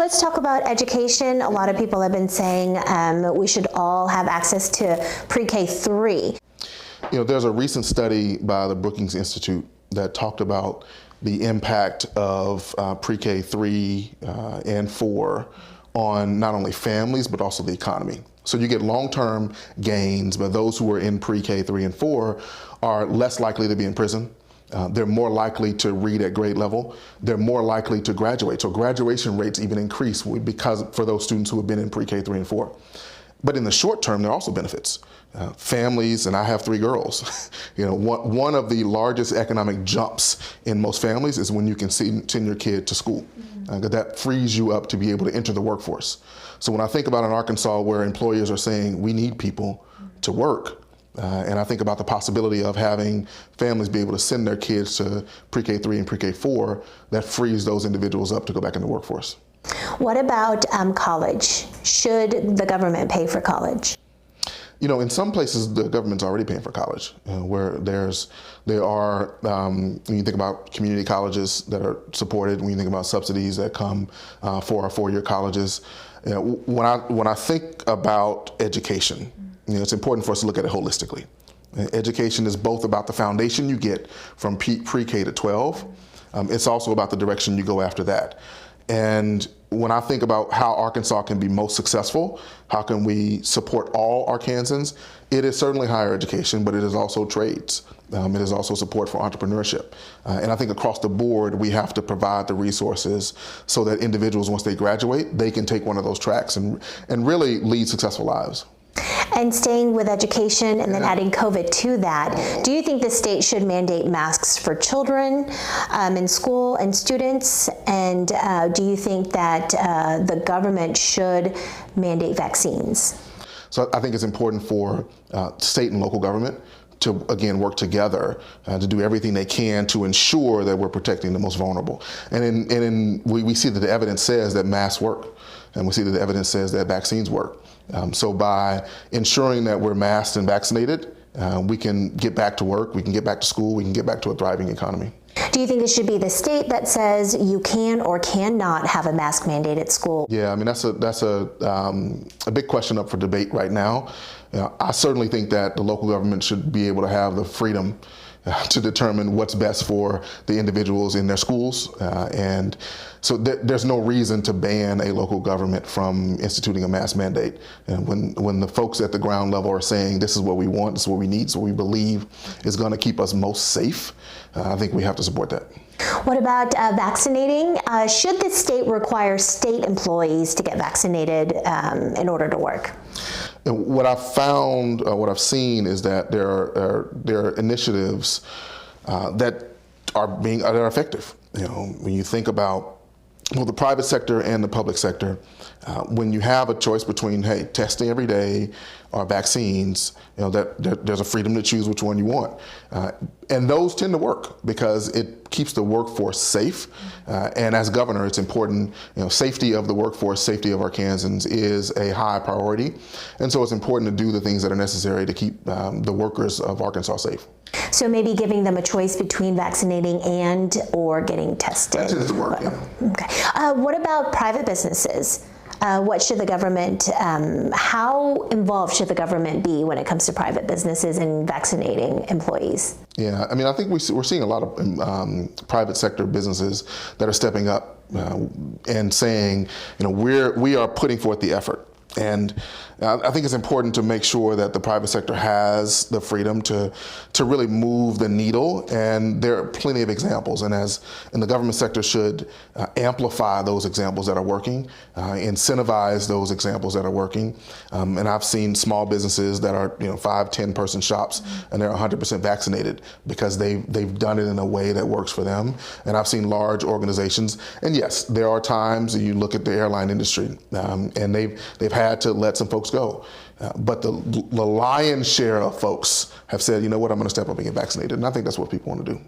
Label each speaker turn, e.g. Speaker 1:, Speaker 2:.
Speaker 1: let's talk about education. A lot of people have been saying we should all have access to pre-K 3.
Speaker 2: There's a recent study by the Brookings Institute that talked about the impact of pre-K 3 and 4 on not only families, but also the economy. So you get long-term gains, but those who are in pre-K 3 and 4 are less likely to be in prison. They're more likely to read at grade level. They're more likely to graduate. So graduation rates even increase because for those students who have been in pre-K 3 and 4. But in the short term, there are also benefits. Families, and I have 3 girls, one of the largest economic jumps in most families is when you can send your kid to school. That frees you up to be able to enter the workforce. So when I think about in Arkansas where employers are saying we need people to work, and I think about the possibility of having families be able to send their kids to pre-K 3 and pre-K 4, that frees those individuals up to go back in the workforce.
Speaker 1: What about college? Should the government pay for college?
Speaker 2: In some places, the government's already paying for college, where there are, when you think about community colleges that are supported, when you think about subsidies that come for our 4-year colleges, when I think about education, it's important for us to look at it holistically. Education is both about the foundation you get from pre-K to 12. It's also about the direction you go after that. And when I think about how Arkansas can be most successful, how can we support all Arkansans, it is certainly higher education, but it is also trades. It is also support for entrepreneurship. And I think across the board, we have to provide the resources so that individuals, once they graduate, they can take one of those tracks and really lead successful lives.
Speaker 1: And staying with education and then adding COVID to that, do you think the state should mandate masks for children in school and students? And do you think that the government should mandate vaccines?
Speaker 2: So I think it's important for state and local government to, again, work together to do everything they can to ensure that we're protecting the most vulnerable. And we see that the evidence says that masks work, and we see that the evidence says that vaccines work. So by ensuring that we're masked and vaccinated, we can get back to work, we can get back to school, we can get back to a thriving economy.
Speaker 1: Do you think it should be the state that says you can or cannot have a mask mandate at school?
Speaker 2: Yeah, I mean, that's a big question up for debate right now. I certainly think that the local government should be able to have the freedom to determine what's best for the individuals in their schools. And so there's no reason to ban a local government from instituting a mask mandate. And when the folks at the ground level are saying this is what we want, this is what we need, this is what we believe is going to keep us most safe, I think we have to support that.
Speaker 1: What about vaccinating? Should the state require state employees to get vaccinated in order to work?
Speaker 2: And what I've found, what I've seen is that there are initiatives that are effective. When you think about the private sector and the public sector, when you have a choice between, hey, testing every day or vaccines, that there's a freedom to choose which one you want. And those tend to work because it keeps the workforce safe. And as governor, it's important, safety of the workforce, safety of Arkansans is a high priority. And so it's important to do the things that are necessary to keep the workers of Arkansas safe.
Speaker 1: So maybe giving them a choice between vaccinating and or getting tested.
Speaker 2: That tends to work, yeah.
Speaker 1: Okay. What about private businesses? What should the government, how involved should the government be when it comes to private businesses and vaccinating employees?
Speaker 2: Yeah, I mean, I think we're seeing a lot of private sector businesses that are stepping up and saying, we are putting forth the effort. And I think it's important to make sure that the private sector has the freedom to really move the needle. And there are plenty of examples. And the government sector should amplify those examples that are working, incentivize those examples that are working. And I've seen small businesses that are 5, 10 person shops, and they're 100% vaccinated because they've done it in a way that works for them. And I've seen large organizations. And yes, there are times that you look at the airline industry, and they've had to let some folks go. But the lion's share of folks have said, you know what, I'm going to step up and get vaccinated. And I think that's what people want to do.